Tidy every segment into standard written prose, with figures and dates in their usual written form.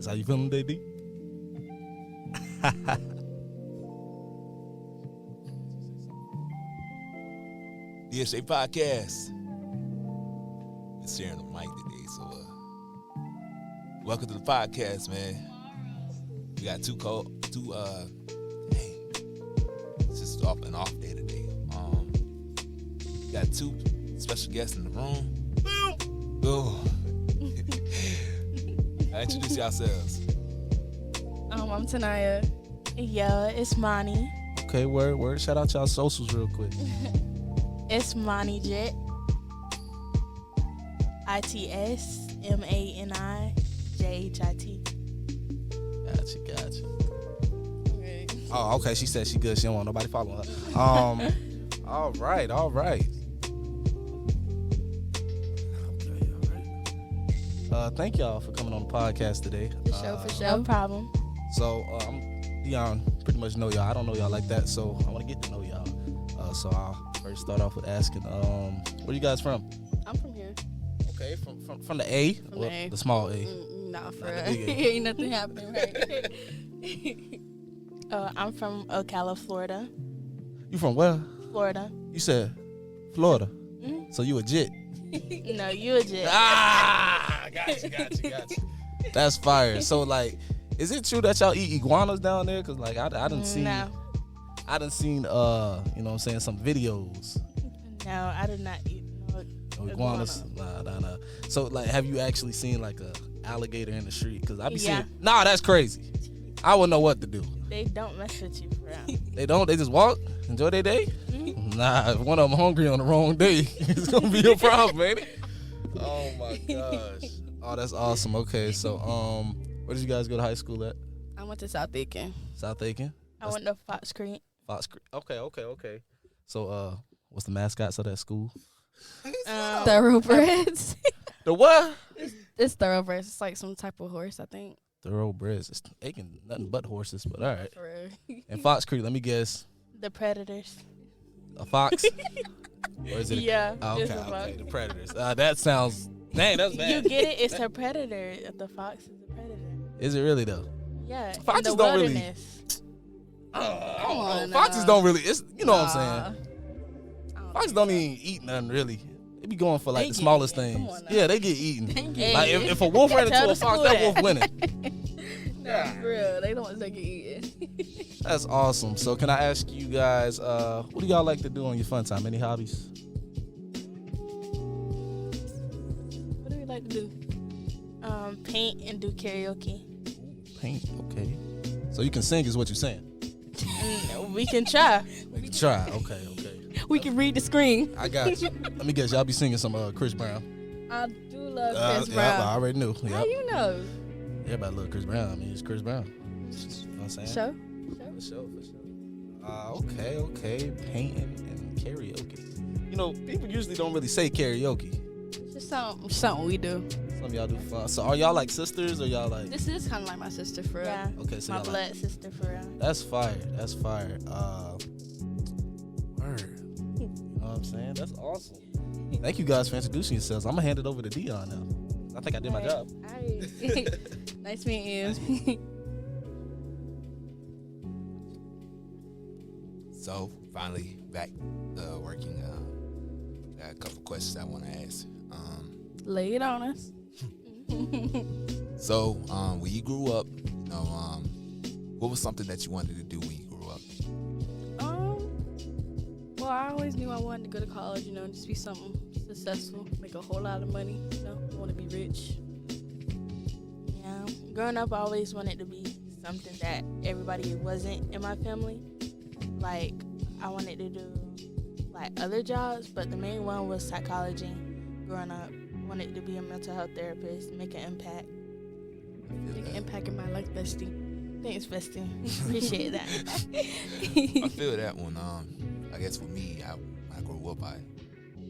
How you feeling today, D? DSJ podcast. Been sharing the mic today, so welcome to the podcast, man. We got two it's just off day today. We got two special guests in the room. Boom. Introduce yourselves. I'm Taniya. Yeah, it's Mani. Okay, word. Shout out y'all socials real quick. It's Mani Jet. ITSMANIJHIT. Gotcha. Oh, okay. She said she good. She don't want nobody following her. All right. Thank y'all for coming on the podcast today. For sure. No problem. So, Dion, pretty much know y'all. I don't know y'all like that, so I want to get to know y'all. So I'll first start off with asking, where you guys from? I'm from here. Okay, from the A, From the A. The small A. Nah, for Not real. the big A. Ain't nothing happening, right? I'm from Ocala, Florida. You from where? Florida. You said Florida. Mm-hmm. So you a Jit? No, you a Jet. Gotcha. That's fire. So like, is it true that y'all eat iguanas down there? Cause like I done seen, No. you know what I'm saying, some videos. No, I did not eat No iguanas. Nah. So like, have you actually seen like a alligator in the street? Cause I be seeing. Nah, that's crazy. I wouldn't know what to do. They don't mess with you for real. They don't. They just walk, enjoy their day. Mm-hmm. Nah, if one of them hungry on the wrong day, it's gonna be a problem, ain't it? Oh my gosh. Oh, that's awesome. Okay, so where did you guys go to high school at? I went to South Aiken. South Aiken. I went to Fox Creek. Fox Creek. Okay. So what's the mascots of that school? Thoroughbreds. The what? It's thoroughbreds. It's like some type of horse, I think. Thoroughbreds. It's Aiken, nothing but horses, but all right. For real. And Fox Creek, let me guess. The Predators. A fox? Or is it? Yeah. Oh, it's okay, a fox. The Predators. That sounds. Dang, that's bad. You get it? It's a predator. The fox is a predator. Is it really though? Yeah. Foxes in the don't really- wilderness. Come on Foxes now. don't really. It's what I'm saying. saying. Foxes don't even eat nothing really. They be going for like They the get smallest eaten. things. Come on now. Yeah, they get eaten. Hey. Like if a wolf ran into Tell a the fox, school that that. wolf winning. No, for real. They don't take it eating. That's awesome. So can I ask you guys, what do y'all like to do on your fun time? Any hobbies? What do we like to do? Paint and do karaoke. Paint, okay. So you can sing is what you're saying? We can try. You can try, okay. We can read the screen. I got you. Let me guess, y'all be singing some Chris Brown. I do love Chris Yeah, Brown. I already knew. How Yep. you know? Everybody love Chris Brown. I mean, it's Chris Brown. You know what I'm saying? Show. For sure. Okay. Painting and karaoke. You know, people usually don't really say karaoke. It's just something we do. Some of y'all do fun. So are y'all like sisters or y'all like? This is kind of like my sister for real. Yeah. Okay, so My y'all blood like, sister for real. That's fire. Word. You know what I'm saying? That's awesome. Thank you guys for introducing yourselves. I'm gonna hand it over to Dion now. I think I did my job. Alright. Nice meeting you. So finally back working. Got a couple questions I want to ask. Lay it on us. So when you grew up, you know, what was something that you wanted to do when you grew up? Well, I always knew I wanted to go to college, just be something successful, make a whole lot of money, I want to be rich. Yeah, growing up, I always wanted to be something that everybody wasn't in my family. Like, I wanted to do, like, other jobs, but the main one was psychology. Growing up, wanted to be a mental health therapist, make an impact. Make an impact in my life, bestie. Thanks, bestie. Appreciate that. I feel that one. I guess for me, I grew up, I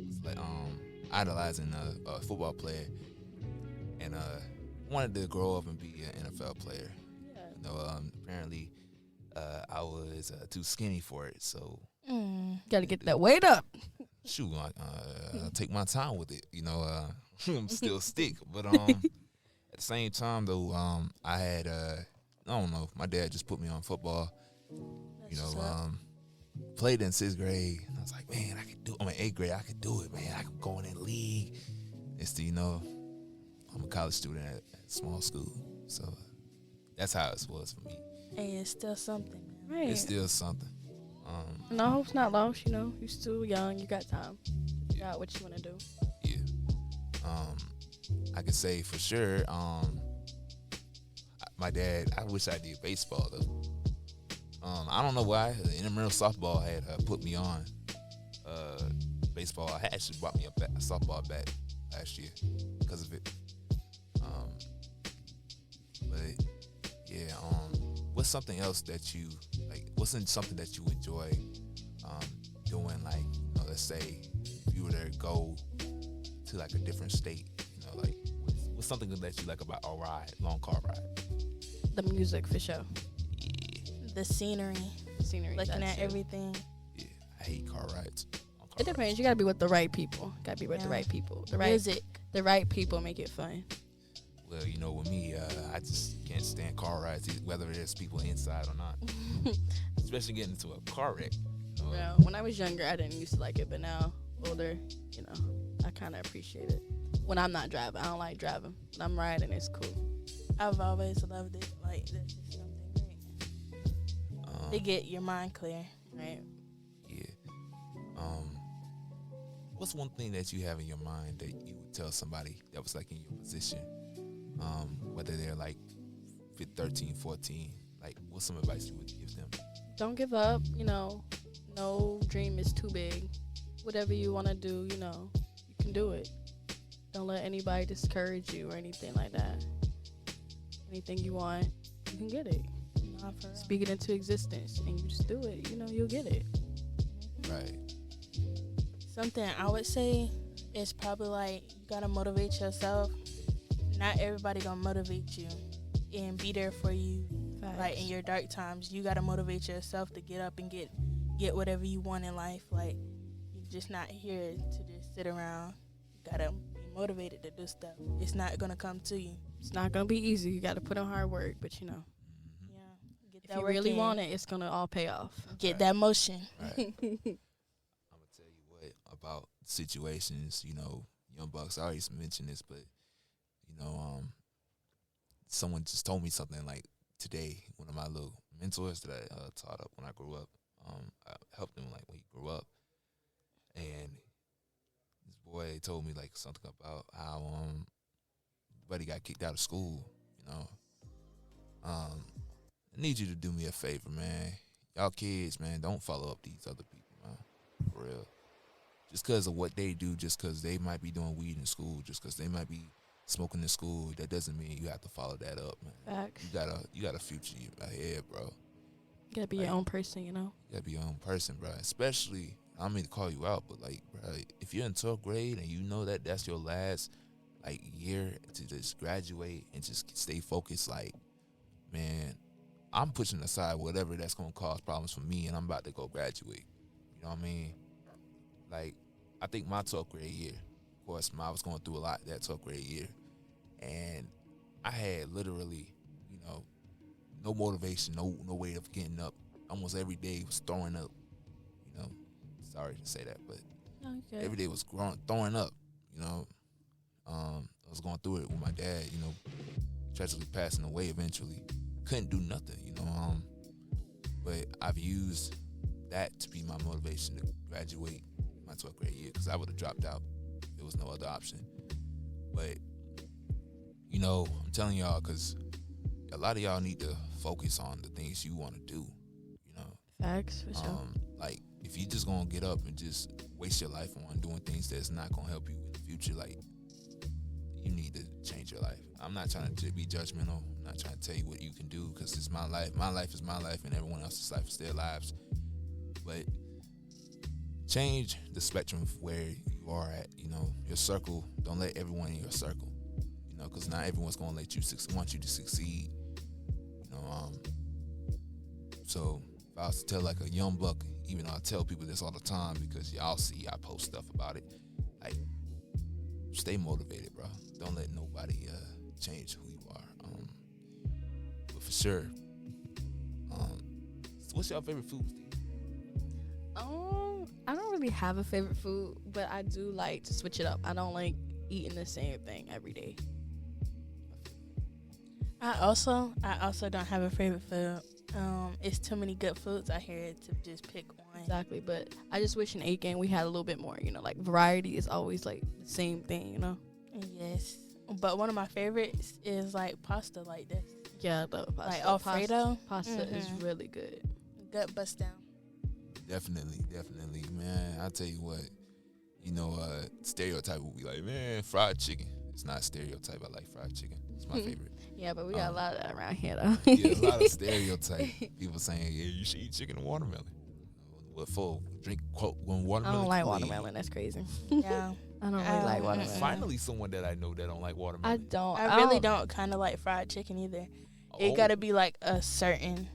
was like idolizing a football player, and wanted to grow up and be an NFL player. Yeah. You know, apparently, I was too skinny for it, so Gotta get that weight up. shoot, I'll take my time with it. You know, I'm still stick, but At the same time, though, I had I don't know. My dad just put me on football. You know, played in 6th grade. And I was like, man, I could do. I'm in 8th grade. I could do it, man. I could go in the league. I'm a college student at a small school, so that's how it was for me. And it's still something, man. Right. It's still something. No hope's not lost. You know, you're still young. You got time. You got what you want to do. Yeah. I could say for sure. My dad. I wish I did baseball though. I don't know why the intramural softball had put me on baseball. I actually brought me a softball bat last year because of it. But yeah, what's something else that you like? What's something that you enjoy doing? Like, let's say if you were to go to like a different state, like what's something that you like about a ride, long car ride? The music for sure. Yeah, The scenery, looking at everything. yeah. I hate car rides. It depends. You gotta be with the right people. Gotta be with the Yeah. right people. Music. The right people make it fun. Well, with me, I just can't stand car rides, whether there's people inside or not. Especially getting into a car wreck. Well, when I was younger, I didn't used to like it, but now older, I kind of appreciate it. When I'm not driving, I don't like driving. When I'm riding, it's cool. I've always loved it. Like, that's just something great. To get your mind clear, right? Yeah. What's one thing that you have in your mind that you would tell somebody that was like in your position, whether they're like 13, 14, like what's some advice you would give them? Don't give up. No dream is too big. Whatever you want to do, you can do it. Don't let anybody discourage you or anything like that. Anything you want, you can get it. Speak it into existence, and you just do it. You'll get it. Right. Something I would say is probably like you gotta motivate yourself. Not everybody gonna motivate you and be there for you. Facts. Like in your dark times, you gotta motivate yourself to get up and get whatever you want in life. Like you're just not here to just sit around. You gotta be motivated to do stuff. It's not gonna come to you. It's not gonna be easy. You got to put in hard work, but Yeah. Get if that you work really in. want it, it's gonna all pay off. Get that motion. Right. I'm gonna tell you what about situations. Young Bucks. I always mention this, but someone just told me something like today. One of my little mentors that I taught up when I grew up. I helped him like when he grew up, and this boy told me like something about how buddy got kicked out of school. I need you to do me a favor, man. Y'all kids, man, don't follow up these other people, man. For real. Just because of what they do, just because they might be doing weed in school, just because they might be smoking in school, that doesn't mean you have to follow that up, man. Facts. You got a future ahead, bro. You gotta be your own person, You gotta be your own person, bro. Especially, I don't mean to call you out, but like, bro, if you're in 12th grade and you know that that's your last like year to just graduate and just stay focused, like, man, I'm pushing aside whatever that's gonna cause problems for me, and I'm about to go graduate. You know what I mean? Like, I think my 12th grade year, of course, I was going through a lot that 12th grade year, and I had literally, no motivation, no way of getting up. Almost every day was throwing up. Sorry to say that, but every day was throwing up. I was going through it with my dad. Tragically passing away eventually. Couldn't do nothing. But I've used that to be my motivation to graduate my 12th grade year, because I would have dropped out. There was no other option. But I'm telling y'all, because a lot of y'all need to focus on the things you want to do. Facts, for sure. Like, if you just gonna get up and just waste your life on doing things that's not gonna help you in the future, like, you need to change your life. I'm not trying to be judgmental. I'm not trying to tell you what you can do, because it's my life. My life is my life, and everyone else's life is their lives. But change the spectrum of where you are at. Your circle. Don't let everyone in your circle. Because not everyone's gonna want you to succeed. So if I was to tell like a young buck, even though I tell people this all the time because y'all see I post stuff about it, like, stay motivated, bro. Don't let nobody change who you are. But for sure, what's your favorite food, Steve? I don't really have a favorite food, but I do like to switch it up. I don't like eating the same thing every day. I also don't have a favorite food. It's too many good foods out here to just pick one. Exactly, but I just wish in Aiken we had a little bit more, like variety is always like the same thing, Yes. But one of my favorites is like pasta like this. Yeah, the pasta. Like Alfredo. Pasta is really good. Gut bust down. Definitely, man. I tell you what, stereotype would be like, man, fried chicken. It's not stereotype. I like fried chicken. It's my favorite. Yeah, but we got a lot of that around here, though. Yeah, a lot of stereotype. People saying, yeah, you should eat chicken and watermelon. What for? Drink, quote, one watermelon. I don't like watermelon. That's crazy. Yeah. I don't really like watermelon. Finally, someone that I know that don't like watermelon. I don't. I really don't kind of like fried chicken either. It got to be like a certain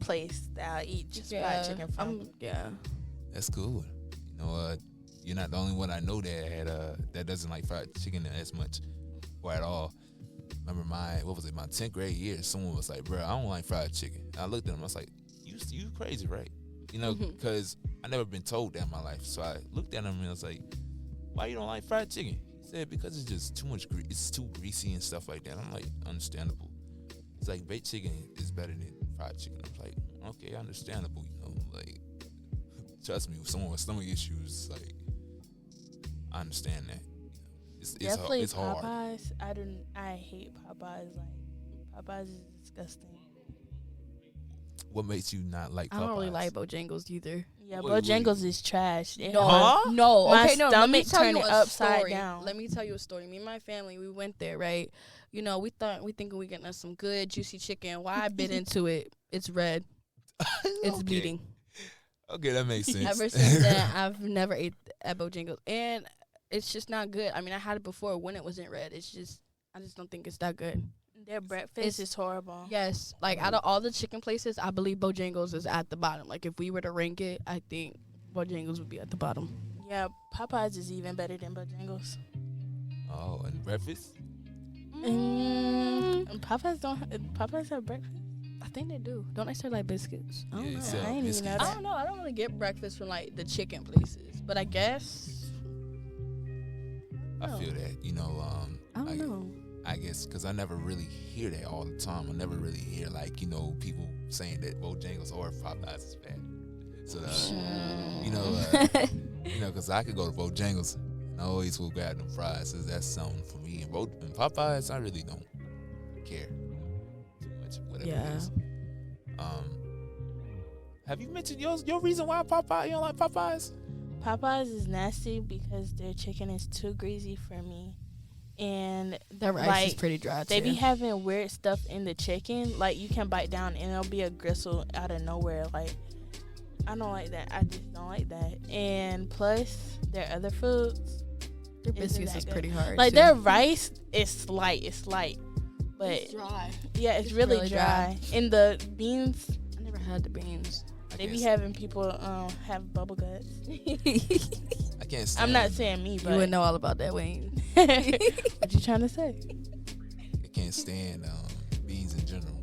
place that I eat just fried chicken from. That's cool. You're not the only one I know that doesn't like fried chicken as much or at all. Remember my 10th grade year, someone was like, bro, I don't like fried chicken. And I looked at him, I was like, you crazy, right? Because I never been told that in my life. So I looked at him and I was like, why you don't like fried chicken? He said, because it's just too much it's too greasy and stuff like that. I'm like, understandable. It's like baked chicken is better than fried chicken. I was like, okay, understandable, like, trust me, with someone with stomach issues, like, I understand that. Definitely it's hard. Popeyes. I hate Popeyes. Like, Popeyes is disgusting. What makes you not like Popeyes? I don't really like Bojangles either. Yeah, Bojangles is trash. No. My Okay, no. Let me stomach tell turn you it a upside story. down. Let me tell you a story. Me and my family, we went there, right? We thinking we getting us some good juicy chicken. Why I bit into it? It's red. It's bleeding. Okay, that makes sense. Ever since then, I've never ate at Bojangles, and it's just not good. I mean, I had it before when it wasn't red. I just don't think it's that good. Their breakfast is horrible. Yes, like out of all the chicken places, I believe Bojangles is at the bottom. Like if we were to rank it, I think Bojangles would be at the bottom. Yeah, Popeyes is even better than Bojangles. Oh, and breakfast? Popeyes have breakfast? I think they do. Don't they sell like biscuits? I don't know. sell I ain't even biscuits. know I that. don't know. I don't really get breakfast from like the chicken places, but I guess I feel that. I don't know. I guess because I never really hear that all the time. I never really hear people saying that Bojangles or Popeyes is bad. So because I could go to Bojangles and I always will grab them fries. So that's something for me. And Popeyes, I really don't care too much. Whatever it is. Have you mentioned your reason why you don't like Popeyes? Popeyes is nasty because their chicken is too greasy for me. And Their rice is pretty dry too. they be having weird stuff in the chicken. Like you can bite down and it'll be a gristle out of nowhere. Like I don't like that. I just don't like that. And plus their other foods, Their biscuits is pretty hard. like too. their rice is light. It's light, but It's dry. yeah, it's really dry. And the beans, I never had the beans. they be having people have bubble guts. I can't stand. I'm not saying me, You but wouldn't know all about that, Wayne. what you trying to say? I can't stand beans in general.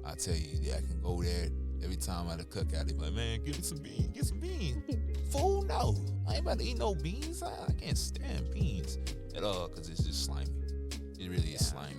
I tell you, I can go there every time at a cookout. They be like, man, get some beans. Fool, no. I ain't about to eat no beans. I can't stand beans at all because it's just slimy. It really is slimy.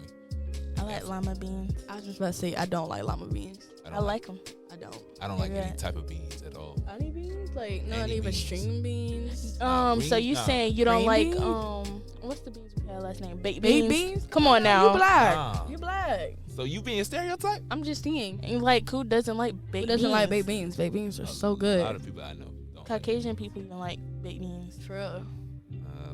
I like lima beans. I was just about to say I don't like lima beans. I like them. I don't. I don't like any type of beans at all. Honey beans? Like not Any even beans. string beans. So you Nah. saying you don't Green like beans? what's the beans we had last name? Baked Baked beans. beans? Come on now. You black. Nah. You black. So you being stereotyped? I'm just saying. And like who doesn't like baked beans? Who doesn't like baked beans? Baked beans are so A lot good. of people I know don't. Caucasian people even like baked beans. For real.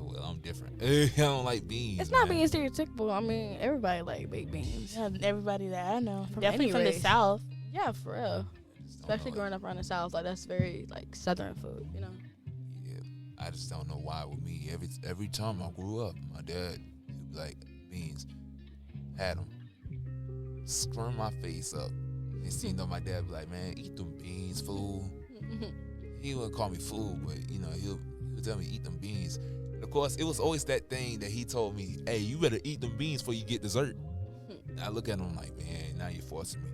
Well, I'm different. I don't like beans. It's not man. being stereotypical. I mean, everybody like baked beans. Yeah, everybody that I know, From definitely any from the race. South. Yeah, for real. I just don't Especially know. growing up around the South, like that's very like Southern food, you know. Yeah, I just don't know why with me. Every time I grew up, my dad he'd be like beans, had them, scrun my face up. And so, my dad be like, man, eat them beans, fool. He wouldn't call me fool, but he'll tell me eat them beans. And of course, it was always that thing that he told me, hey, you better eat them beans before you get dessert. And I look at him like, man, now you're forcing me.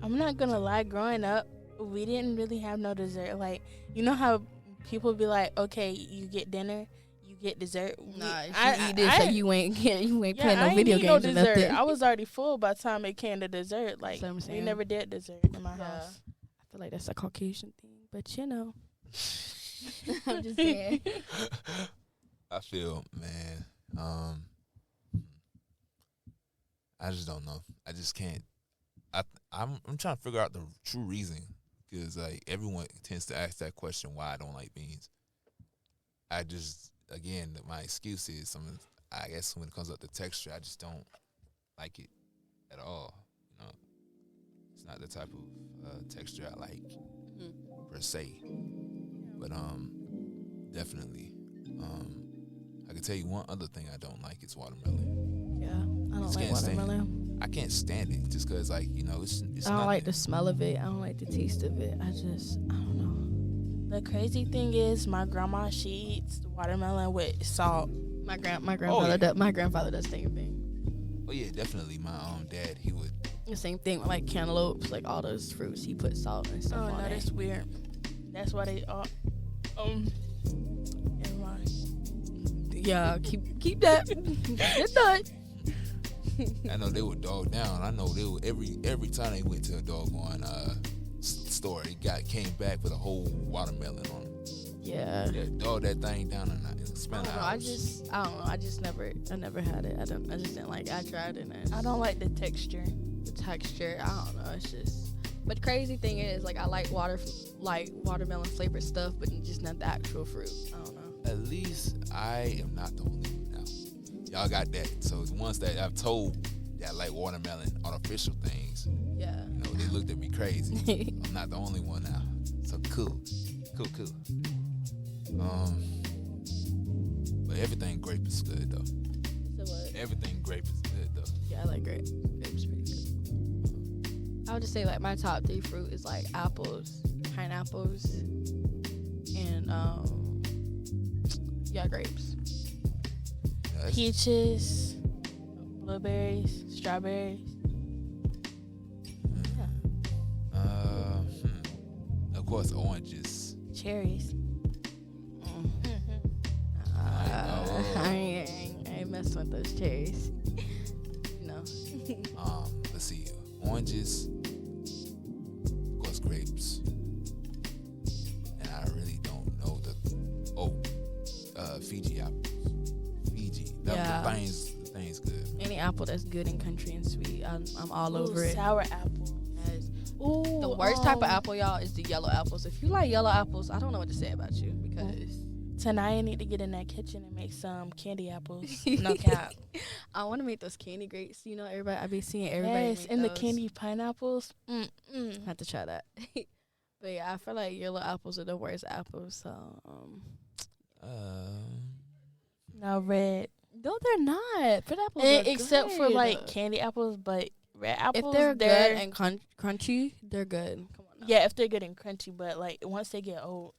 I'm not gonna lie, growing up, we didn't really have no dessert. Like, you know how people be like, okay, you get dinner, you get dessert. Nah, you eat this, so you ain't playing no video games no or dessert. nothing. I was already full by the time it came to dessert. Like, That's what I'm we saying. never did dessert in my house. I feel like that's a Caucasian thing, but you know. I'm just saying. I feel, man, I just don't know. I just can't. I'm trying to figure out the true reason, because like everyone tends to ask that question, why I don't like beans. I just, again, my excuse is I guess when it comes up to texture, I just don't like it at all. You know, it's not the type of texture I like per se. But definitely, I can tell you one other thing I don't like is watermelon. Yeah, I don't like watermelon. I can't stand it just because, like, you know, it's I don't like the smell of it. I don't like the taste of it. I don't know. The crazy thing is, my grandma, she eats watermelon with salt. My grandfather does. My grandfather does the same thing. Oh yeah, definitely. My dad, he would. The same thing with like cantaloupes, like all those fruits. He put salt and stuff Oh, on no, it. that's weird. That's why they all. Never mind. Yeah, keep that. It's done. I know they would dog down. I know they would every time they went to a doggone store, came back with a whole watermelon on them. Yeah. Dog that thing down and spent I hours. don't know. I never had it. I just didn't like it. I tried it and I don't like the texture. the texture. I don't know. It's just. But the crazy thing is, like, I like watermelon flavored stuff, but just not the actual fruit. I don't know. At least I am not the only one now. Y'all got that. So the ones that I've told that like watermelon on official things, Yeah. you know, they looked at me crazy. I'm not the only one now. So cool. But everything grape is good though. So what? Everything grape is good though. Yeah, I like grapes. Grapes pretty good. I would just say like my top 3 fruit is like apples, pineapples, and grapes. Yeah, Peaches, blueberries, strawberries. Of course, oranges. Cherries. I ain't messing with those cherries. No. Let's see. Oranges. Of course, grapes. And I really don't know Fiji apples. Fiji. Yeah. The thing's good. Any apple that's good and country and sweet, I'm all Ooh, over it. Sour apple. Yes. Ooh, The worst type of apple, y'all, is the yellow apples. If you like yellow apples, I don't know what to say about you because Taniya need to get in that kitchen and make some candy apples. No cap. I want to make those candy grapes. You know, I be seeing everybody Yes, make and the those. candy pineapples. I have to try that. But yeah, I feel like yellow apples are the worst apples. So, No, red. no, they're not. Red apples are Except for good. like candy apples, but red apples. if they're good and crunchy, they're good. Come on now. yeah, if they're good and crunchy, but like once they get old.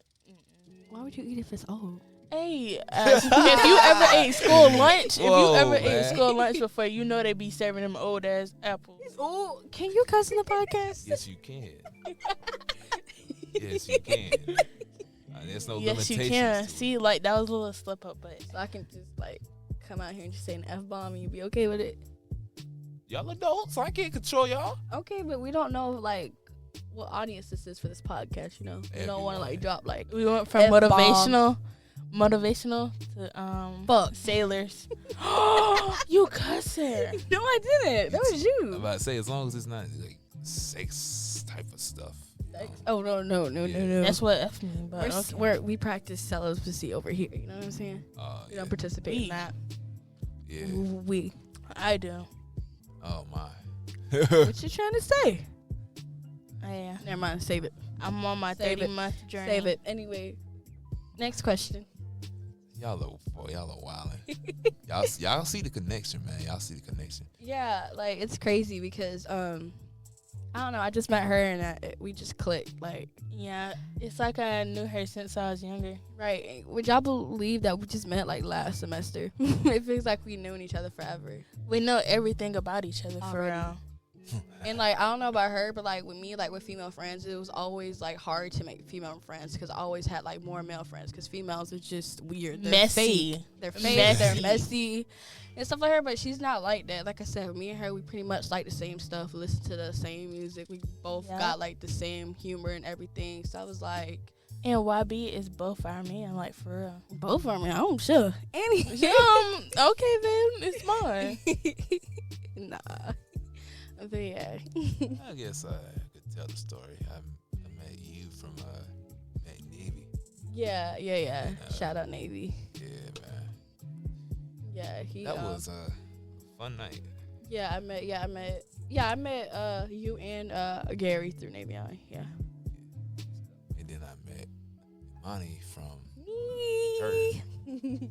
Why would you eat if it's old? Hey, if you ever ate school lunch, Whoa, ate man. school lunch before, you know they be serving them old ass apples. Oh, can you cuss in the podcast? Yes, you can. Yes, you can. There's no Yes, you limitations. can. to it. See, like that was a little slip up, but So I can just like come out here and just say an F-bomb and you be okay with it. Y'all adults, I can't control y'all. Okay, but we don't know like what audience this is for this podcast, you know. We don't want to like drop like we went from F-bomb. motivational to Fuck. sailors. You cussing. No, I didn't. That was I'm you. about to say, as long as it's not like sex type of stuff. Oh no. Yeah. That's what F mean, but okay. We practice celibacy over here. You know what I'm saying? We Yeah. don't participate in that. Yeah. We. I do. Oh my. What you trying to say? Yeah. Never mind. Save it. I'm on my Save it. 30-month journey. Save it. Anyway, next question. Y'all are wildin'. y'all see the connection, man. Y'all see the connection. Yeah, like it's crazy because I don't know. I just met her and we just clicked. Like, Yeah, it's like I knew her since I was younger. right? Would y'all believe that we just met like last semester? It feels like we known each other forever. We know everything about each other for Already. real. And like I don't know about her, but like with me, like with female friends, it was always like hard to make female friends because I always had like more male friends because females are just weird. They're Messy. fake. They're fake. They're messy and stuff like her. But she's not like that. Like I said, me and her, we pretty much like the same stuff. Listen to the same music. We both Yeah. got like the same humor and everything. So I was like, And YB is both our men, like for real. both of them. I'm sure. Any. Okay then, it's mine. Nah. But yeah. I guess I could tell the story. I met you from at Navy. Yeah. Shout out Navy. Yeah, man. Yeah, he. That was a fun night. Yeah, I met you and Gary through Navy. Yeah. And then I met Mani from Me.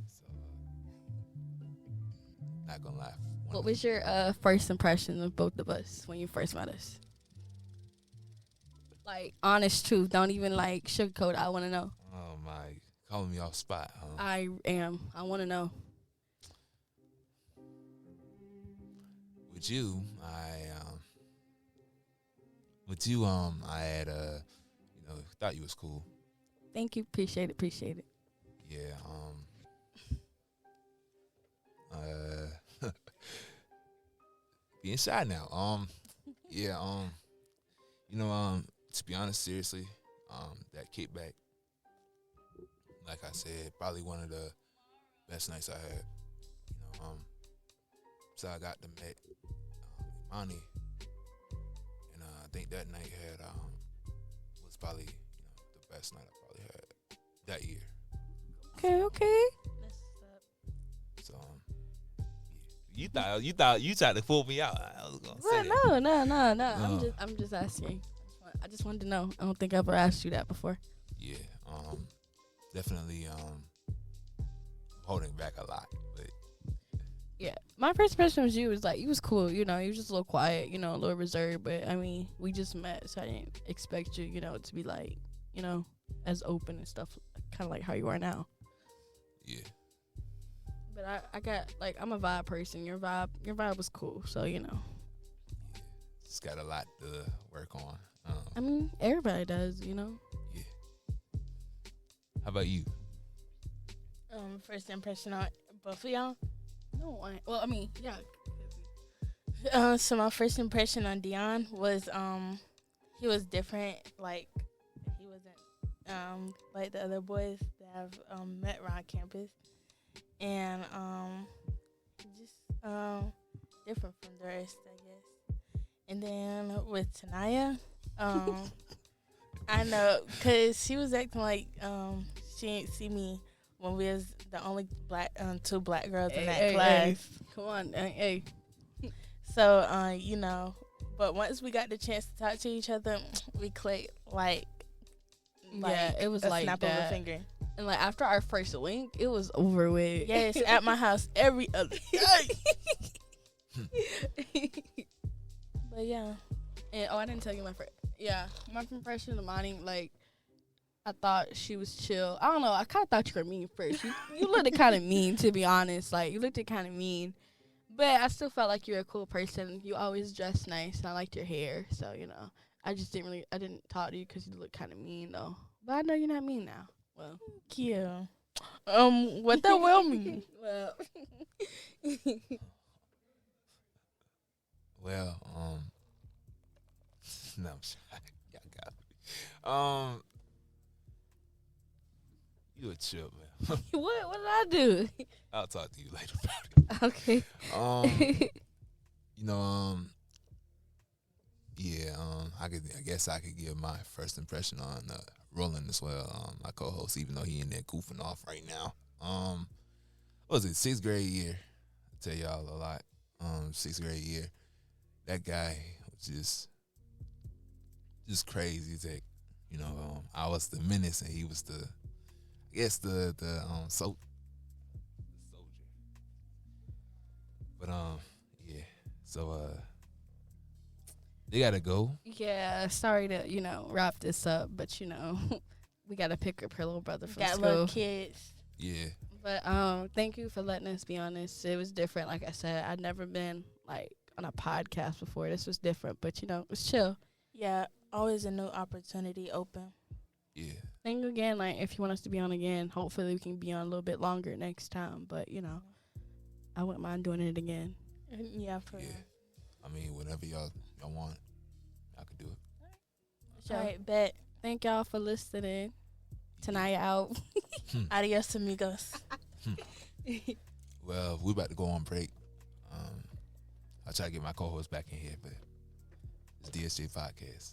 So, not gonna lie. What was your first impression of both of us when you first met us? Like honest truth. Don't even like sugarcoat. I want to know. Oh my, calling me off spot, huh? I am. I want to know. With you, I had thought you was cool. Thank you. Appreciate it. Yeah, being shy now. To be honest, seriously, that kickback, like I said, probably one of the best nights I had. So I got to meet Mani, and I think that night was probably the best night I probably had that year. Okay. So you tried to pull me out. I was gonna say Well, that. no. I'm just asking. I just wanted to know. I don't think I ever asked you that before. Yeah, definitely holding back a lot, but Yeah, my first impression was you was like you was cool, you was just a little quiet, a little reserved. But I mean, we just met, so I didn't expect you, to be like, as open and stuff, kind of like how you are now. yeah. But I got like I'm a vibe person. Your vibe was cool, so Just got a lot to work on. I mean, everybody does, Yeah. How about you? First impression on both of y'all. No, well, I mean, yeah. So my first impression on Dion was he was different. Like he wasn't like the other boys that I've met around campus, and just different from the rest, I guess. And then with Taniya, I know because she was acting like she ain't see me when we was the only two black girls in that class. Hey. Come on, hey. So, but once we got the chance to talk to each other, we clicked like Yeah, it was a like snap of a that. finger. And like after our first link, it was over with. Yes, at my house every other day. But yeah, And I didn't tell you my first. Yeah, my impression of Mani, like I thought she was chill. I don't know. I kind of thought you were mean first. You looked kind of mean, to be honest. Like you looked kind of mean, but I still felt like you were a cool person. You always dressed nice, and I liked your hair. So I just I didn't talk to you because you look kind of mean though. But I know you're not mean now. Well, yeah. What that will mean? well. Well, no, I'm sorry. Y'all got me. You a chill, man. What did I do? I'll talk to you later about Okay. it. I guess I could give my first impression on Roland as well. My co-host, even though he in there goofing off right now. What was it, 6th grade year? I tell y'all a lot. 6th grade year. That guy was just crazy. He's like, I was the menace and he was the soldier. But yeah. So They gotta go. Yeah, sorry to, wrap this up, but, we got to pick up her little brother from Got school. little kids. Yeah. But thank you for letting us be honest. It was different. Like I said, I'd never been, like, on a podcast before. This was different, but, it was chill. Yeah, always a new opportunity open. Yeah. Thank you again. Like, if you want us to be on again, hopefully we can be on a little bit longer next time. But, I wouldn't mind doing it again. Yeah, for Yeah. real. I mean, whatever y'all want, I could do it. Sure. All right, bet. Thank y'all for listening. Taniya out. Adios, amigos. Well, we about to go on break. I'll try to get my co-host back in here, but it's DSJ Podcast.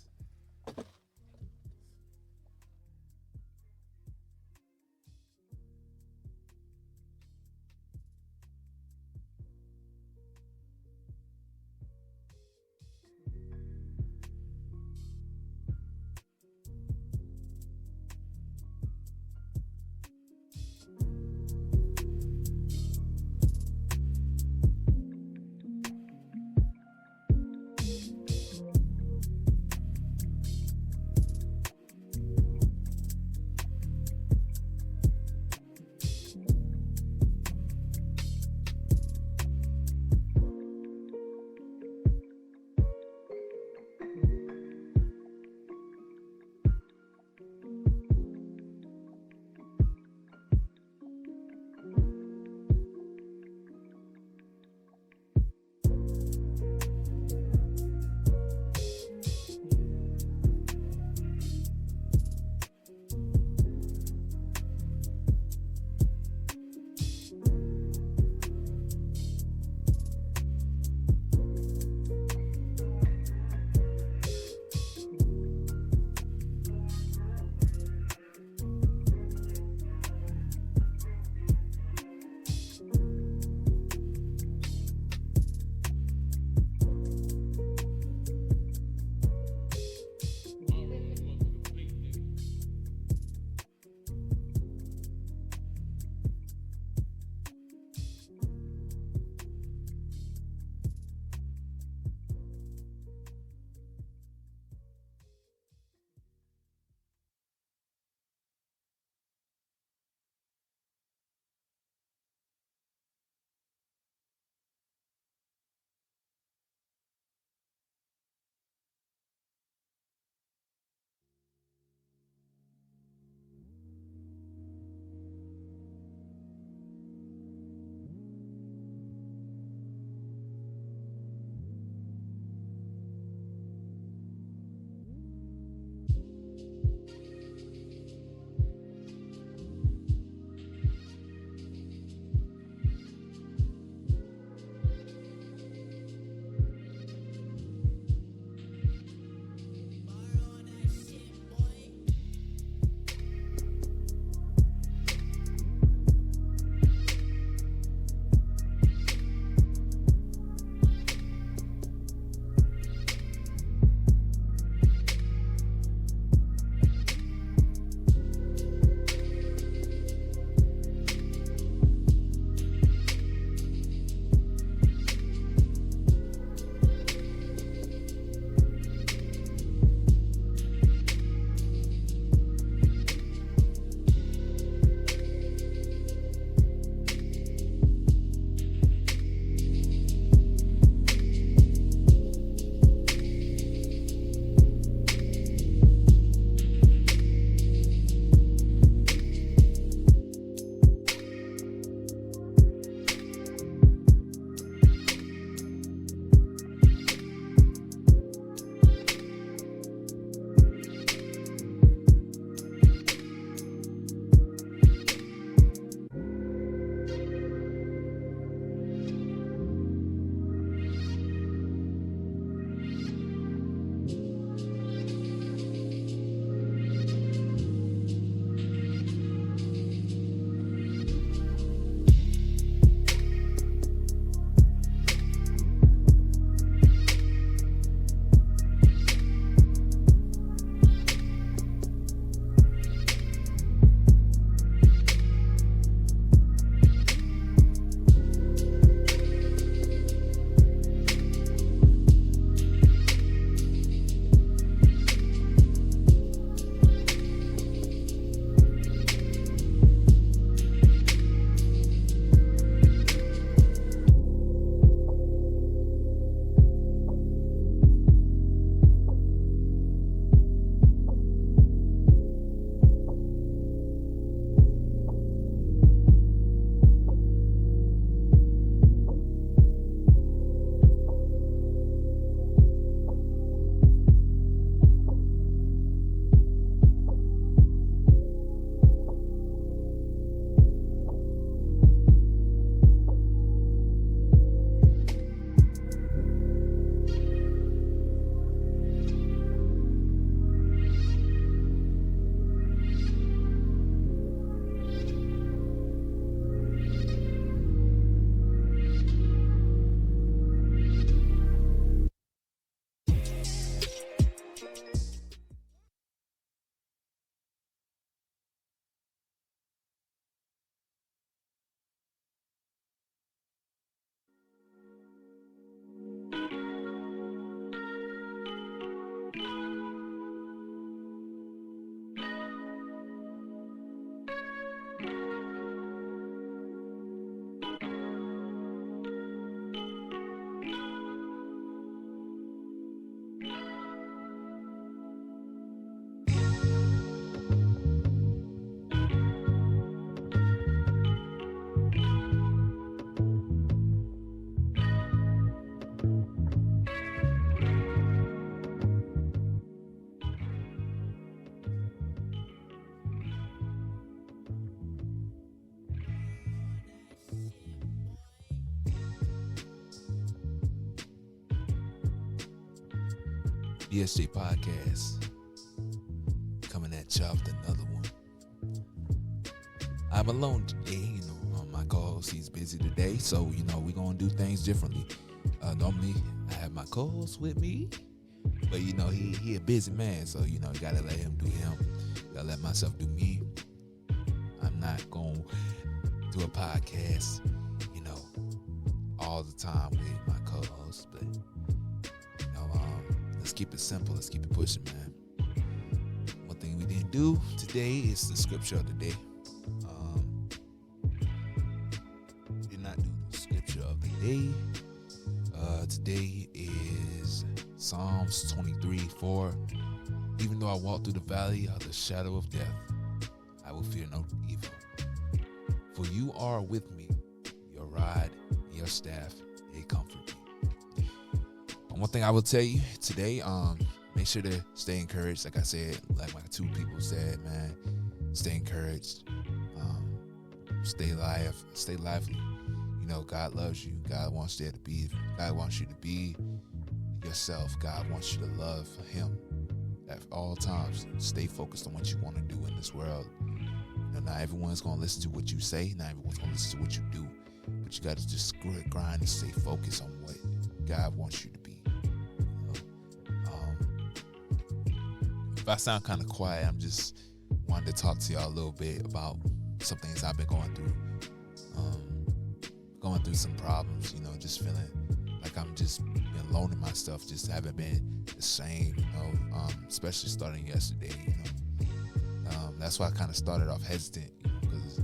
DSJ podcast coming at y'all with another one. I'm alone today, my co-host, he's busy today, so we're gonna do things differently. Normally I have my co-host with me, but he a busy man, so you gotta let him do him, gotta let myself do me. I'm not gonna do a podcast all the time with my co-host, but let's keep it simple, let's keep it pushing, man. One thing we didn't do today is the scripture of the day. We did not do the scripture of the day. Today is Psalms 23:4. Even though I walk through the valley of the shadow of death, I will fear no evil. For you are with me, your rod, your staff, they comfort me. And one thing I will tell you today, make sure to stay encouraged. Like I said, like my two people said, man, stay encouraged. Stay lively. God loves you. God wants you to be yourself. God wants you to love him at all times. Stay focused on what you want to do in this world. Not everyone's going to listen to what you say. Not everyone's going to listen to what you do. But you got to just grind and stay focused on what God wants you to be. If I sound kind of quiet, I'm just wanted to talk to y'all a little bit about some things I've been going through. Going through some problems, just feeling like I'm just been alone in my stuff, just haven't been the same, especially starting yesterday, That's why I kind of started off hesitant, because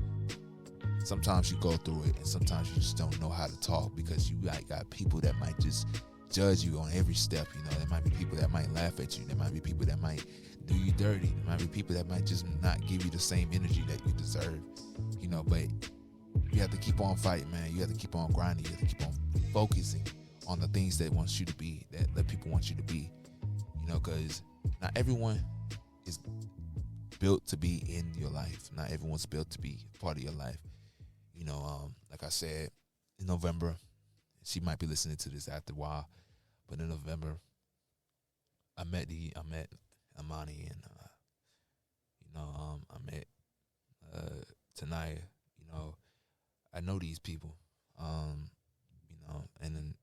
sometimes you go through it and sometimes you just don't know how to talk because you got people that might just judge you on every step, There might be people that might laugh at you. There might be people that might do you dirty. There might be people that might just not give you the same energy that you deserve, but you have to keep on fighting, man. You have to keep on grinding. You have to keep on focusing on the things that wants you to be, that people want you to be, because not everyone is built to be in your life. Not everyone's built to be part of your life. Like I said, in November, she might be listening to this after a while, but in November, I met Mani and I met Taniya. I know these people, and then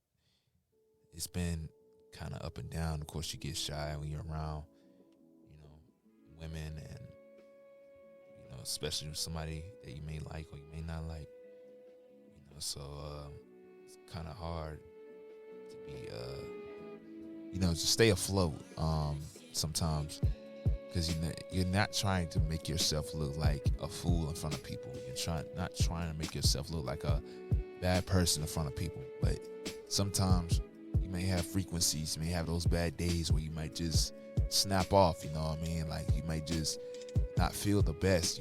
it's been kind of up and down. Of course, you get shy when you're around, women, and especially with somebody that you may like or you may not like, so it's kind of hard to be, to stay afloat sometimes, because you're not trying to make yourself look like a fool in front of people. You're not trying to make yourself look like a bad person in front of people. But sometimes you may have frequencies, you may have those bad days where you might just snap off, Like you might just not feel the best,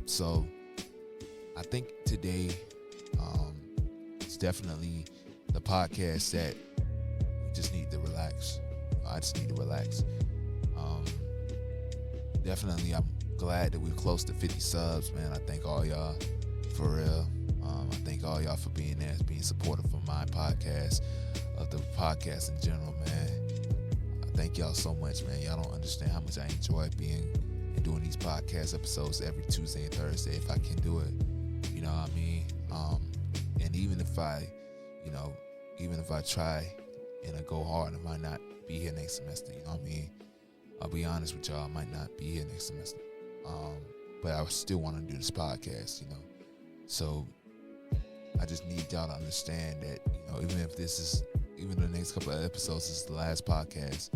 So I think today it's definitely the podcast that we just need to relax. I just need to relax. Definitely, I'm glad that we're close to 50 subs, man. I thank all y'all for real. I thank all y'all for being there, being supportive of my podcast, of the podcast in general, man. I thank y'all so much, man. Y'all don't understand how much I enjoy being and doing these podcast episodes every Tuesday and Thursday if I can do it. You know what I mean? And even if I try and I go hard, I might not be here next semester, you know what I mean? I'll be honest with y'all, I might not be here next semester. But I still want to do this podcast, So I just need y'all to understand that, even the next couple of episodes is the last podcast,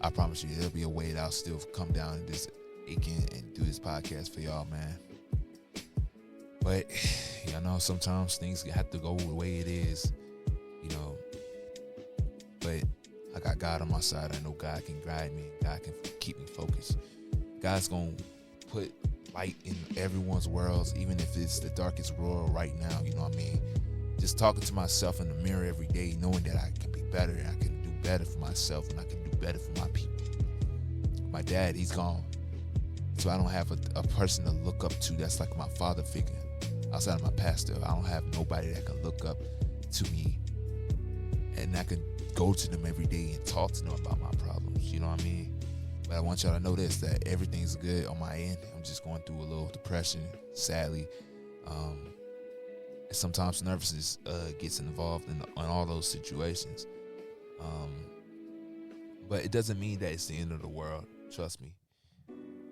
I promise you there'll be a way that I'll still come down and just again and do this podcast for y'all, man. But sometimes things have to go the way it is, But I got God on my side. I know God can guide me. God can keep me focused. God's going to put light in everyone's worlds, even if it's the darkest world right now, you know what I mean? Just talking to myself in the mirror every day, knowing that I can be better and I can do better for myself and I can do better for my people. My dad, he's gone. So I don't have a person to look up to that's like my father figure. Outside of my pastor, I don't have nobody that can look up to me and I can go to them every day and talk to them about my problems. You know what I mean? But I want y'all to know this, that everything's good on my end. I'm just going through a little depression, sadly. Sometimes nervousness gets involved in all those situations. But it doesn't mean that it's the end of the world. Trust me.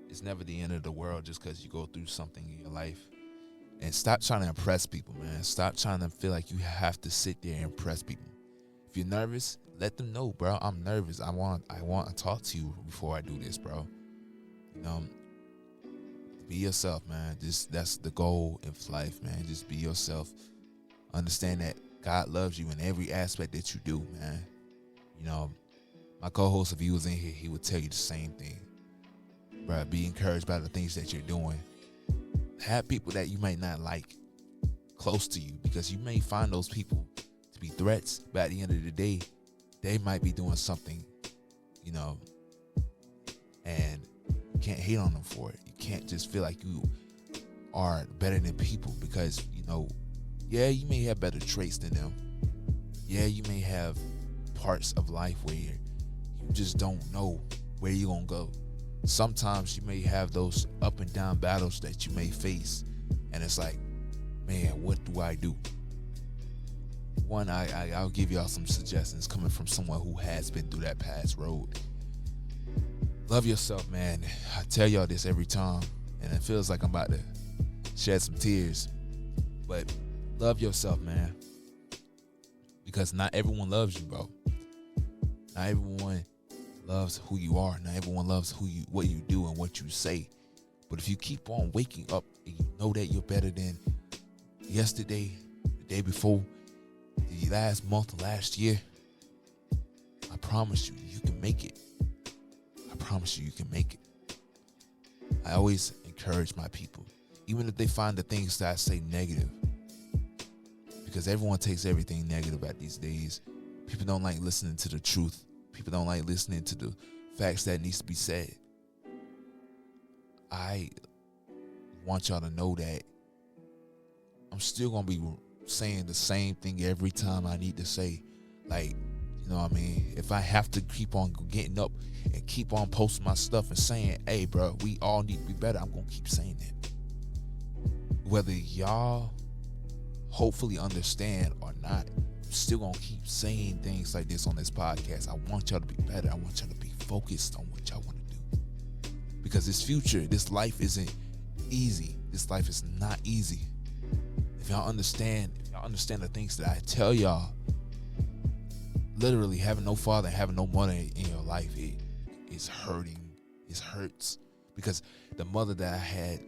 It's never the end of the world just because you go through something in your life. And stop trying to impress people, man. Stop trying to feel like you have to sit there and impress people. If you're nervous, let them know, bro. I'm nervous. I want to talk to you before I do this, bro. You know, be yourself, man. That's the goal in life, man. Just be yourself. Understand that God loves you in every aspect that you do, man. You know, my co-host, if he was in here, he would tell you the same thing. Bro, be encouraged by the things that you're doing. Have people that you might not like close to you, because you may find those people to be threats, but at the end of the day, they might be doing something, you know, and you can't hate on them for it. You can't just feel like you are better than people because, you know, yeah, you may have better traits than them. Yeah, you may have parts of life where you just don't know where you're going to go. Sometimes you may have those up and down battles that you may face, and it's like, man, what do I do? One, I'll give y'all some suggestions coming from someone who has been through that past road. Love yourself, man. I tell y'all this every time, and it feels like I'm about to shed some tears, but love yourself, man, because not everyone loves you, bro. Not everyone loves who you are. Not everyone loves what you do and what you say. But if you keep on waking up and you know that you're better than yesterday, the day before, the last month, last year, I promise you, you can make it. I promise you can make it. I always encourage my people, even if they find the things that I say negative, because everyone takes everything negative at these days. People don't like listening to the truth. People don't like listening to the facts that needs to be said. I want y'all to know that I'm still going to be saying the same thing every time I need to say. Like, you know what I mean? If I have to keep on getting up and keep on posting my stuff and saying, hey, bro, we all need to be better, I'm going to keep saying that. Whether y'all hopefully understand or not, I'm still going to keep saying things like this on this podcast. I want y'all to be better. I want y'all to be focused on what y'all want to do. Because this future, this life isn't easy. This life is not easy. If y'all understand the things that I tell y'all, literally having no father and having no mother in your life, it's hurting. It hurts. Because the mother that I had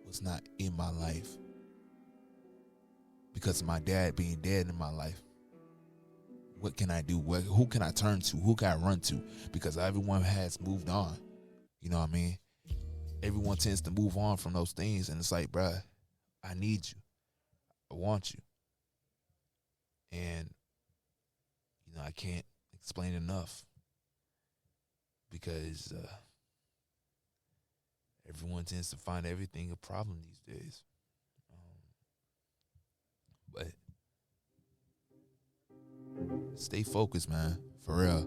was not in my life. Because of my dad being dead in my life. What can I do? Who can I turn to? Who can I run to? Because everyone has moved on. You know what I mean? Everyone tends to move on from those things. And it's like, bruh, I need you. I want you. And, you know, I can't explain enough. Because everyone tends to find everything a problem these days. But stay focused, man. For real.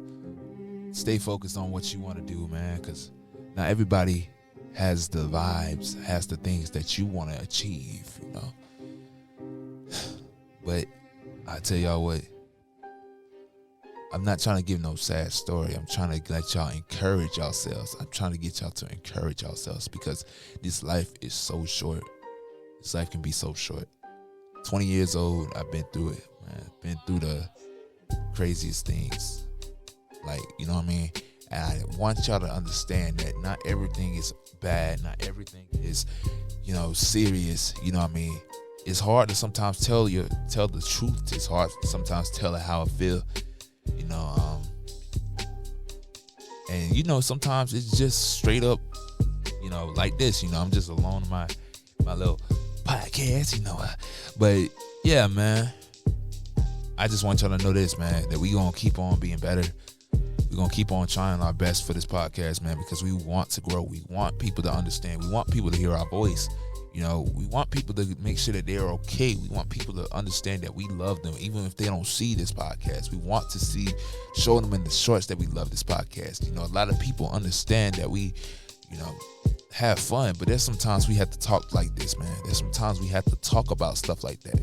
Stay focused on what you want to do, man. Because not everybody has the vibes, has the things that you want to achieve, you know. But I tell y'all what, I'm not trying to give no sad story. I'm trying to let y'all encourage yourselves. I'm trying to get y'all to encourage yourselves, because this life is so short. This life can be so short. 20 years old, I've been through it, man. Been through the craziest things. Like, you know what I mean? And I want y'all to understand that not everything is bad. Not everything is, you know, serious. You know what I mean? It's hard to sometimes tell the truth. It's hard to sometimes tell it how I feel. You know, and you know, sometimes it's just straight up, you know, like this. You know, I'm just alone in my little podcast, you know. But yeah, man, I just want y'all to know this, man, that we gonna keep on being better. We're gonna keep on trying our best for this podcast, man, because we want to grow. We want people to understand. We want people to hear our voice. You know, we want people to make sure that they're okay. We want people to understand that we love them, even if they don't see this podcast. We want to show them in the shorts that we love this podcast. You know, a lot of people understand that we, you know, have fun, but there's sometimes we have to talk like this, man. There's sometimes we have to talk about stuff like that.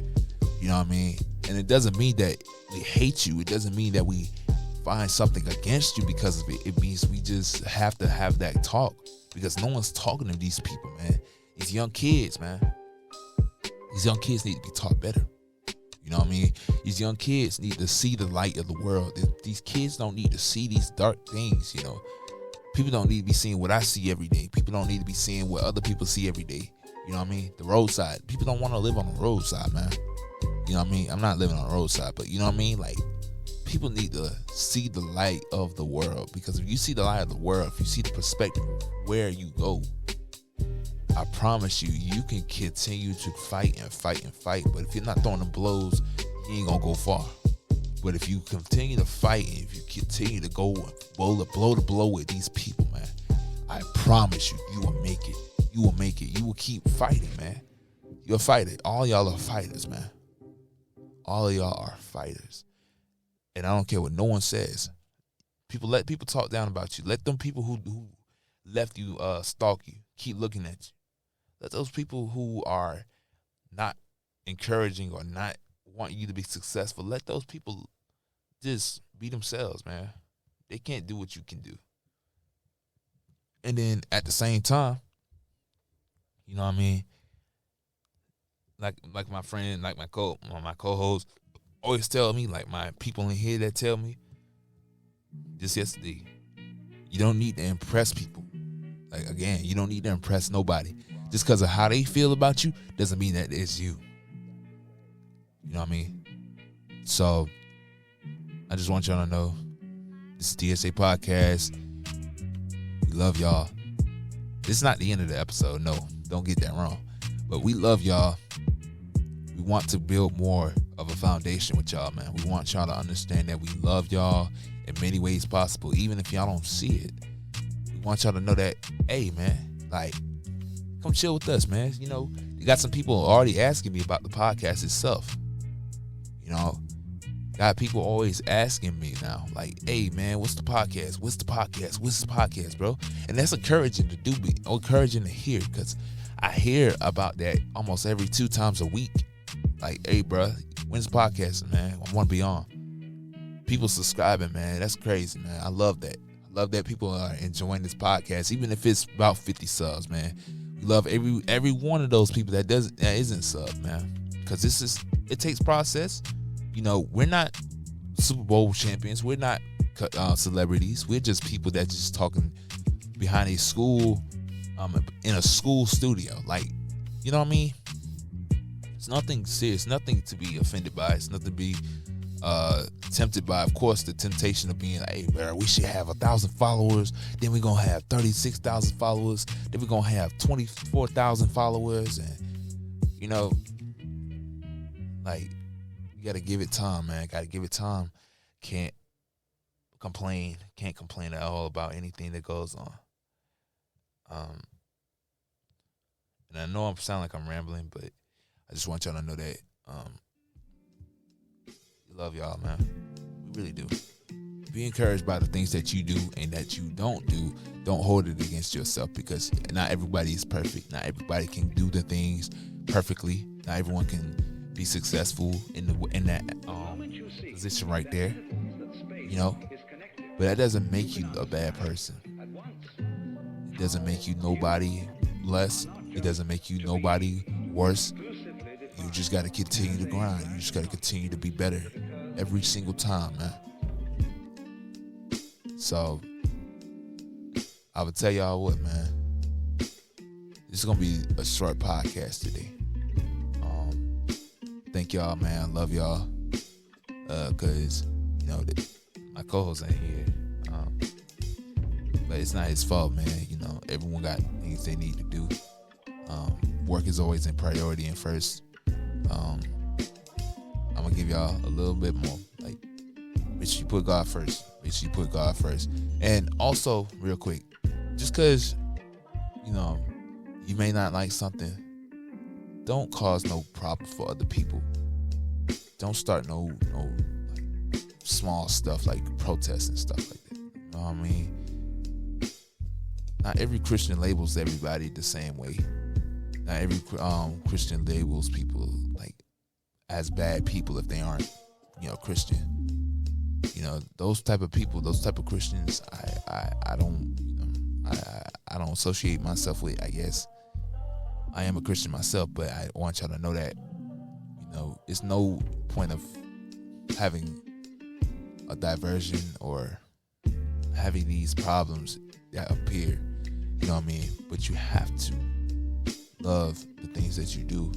You know what I mean? And it doesn't mean that we hate you. It doesn't mean that we find something against you because of it. It means we just have to have that talk, because no one's talking to these people, man. These young kids, man. These young kids need to be taught better. You know what I mean? These young kids need to see the light of the world. These kids don't need to see these dark things, you know. People don't need to be seeing what I see every day. People don't need to be seeing what other people see every day. You know what I mean? The roadside. People don't want to live on the roadside, man. You know what I mean? I'm not living on the roadside, but you know what I mean? Like, people need to see the light of the world, because if you see the light of the world, if you see the perspective of where you go, I promise you, you can continue to fight and fight and fight. But if you're not throwing the blows, you ain't gonna go far. But if you continue to fight and if you continue to go and blow the blow with these people, man, I promise you, you will make it. You will make it. You will keep fighting, man. You're a fighter. All y'all are fighters, man. All of y'all are fighters. And I don't care what no one says. Let people talk down about you. Let them people who left you stalk you, keep looking at you. Let those people who are not encouraging or not want you to be successful, let those people just be themselves, man. They can't do what you can do. And then at the same time, you know what I mean? Like my friend, like my co-host always tell me, like my people in here that tell me just yesterday, you don't need to impress people. Like, again, you don't need to impress nobody. Just because of how they feel about you doesn't mean that it's you. You know what I mean? So I just want y'all to know, this is DSJ Podcast. We love y'all. This is not the end of the episode. No, don't get that wrong. But we love y'all. We want to build more of a foundation with y'all, man. We want y'all to understand that we love y'all in many ways possible, even if y'all don't see it. We want y'all to know that, hey, man, like, come chill with us, man. You know, you got some people already asking me about the podcast itself. You know, got people always asking me now, like, hey, man, what's the podcast? What's the podcast? What's the podcast, bro? And that's encouraging to do, encouraging to hear, because I hear about that almost every 2 times a week. Like, hey, bro, when's the podcast, man? I want to be on. People subscribing, man. That's crazy, man. I love that. I love that people are enjoying this podcast, even if it's about 50 subs, man. We love every one of those people that isn't sub, man, because it takes process. You know, we're not Super Bowl champions. We're not celebrities. We're just people that just talking behind a school, in a school studio. Like, you know what I mean? It's nothing serious, nothing to be offended by. It's nothing to be tempted by. Of course, the temptation of being like, hey, bro, we should have 1,000 followers. Then we're going to have 36,000 followers. Then we're going to have 24,000 followers. And, you know, like, you got to give it time, man. Got to give it time. Can't complain at all about anything that goes on. And I know I sound like I'm rambling, but I just want y'all to know that we love y'all, man. We really do. Be encouraged by the things that you do and that you don't do. Don't hold it against yourself, because not everybody is perfect. Not everybody can do the things perfectly. Not everyone can be successful in that position right there. You know, but that doesn't make you a bad person. It doesn't make you nobody less. It doesn't make you nobody worse. You just got to continue to grind. You just got to continue to be better every single time, man. So I would tell y'all what, man. This is gonna be a short podcast today. Thank y'all, man. I love y'all. Cause you know my co-host ain't here. But it's not his fault, man. You know, everyone got things they need to do. Work is always in priority and first. I'm gonna give y'all a little bit more. Like, make sure you put God first. Make sure you put God first. And also, real quick, just cause, you know, you may not like something, don't cause no problem for other people. Don't start no like, small stuff like protests and stuff like that. You know what I mean? Not every Christian labels everybody the same way. Not every Christian labels people like as bad people if they aren't, Christian. Those type of people, those type of Christians, I don't, I don't associate myself with. I guess I am a Christian myself, but I want y'all to know that, it's no point of having a diversion or having these problems that appear. You know what I mean? But you have to love the things that you do.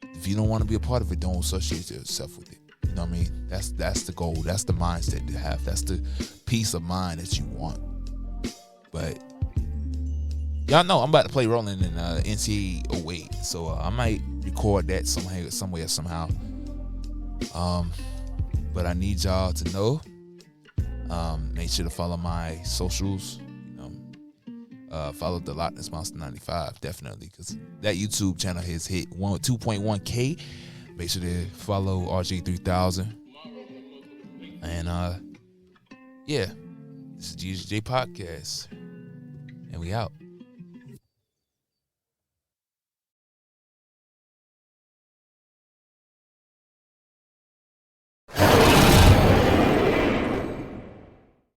If you don't want to be a part of it, don't associate yourself with it. You know what I mean? That's the goal. That's the mindset to have. That's the peace of mind that you want. But y'all know I'm about to play Rolling in NCAA 08, so I might record that some way or somehow. But I need y'all to know. Make sure to follow my socials. Follow the Loc'd Monster 95 definitely, because that YouTube channel has hit 2.1K. Make sure to follow RJ300. And yeah, this is DSJ Podcast, and we out.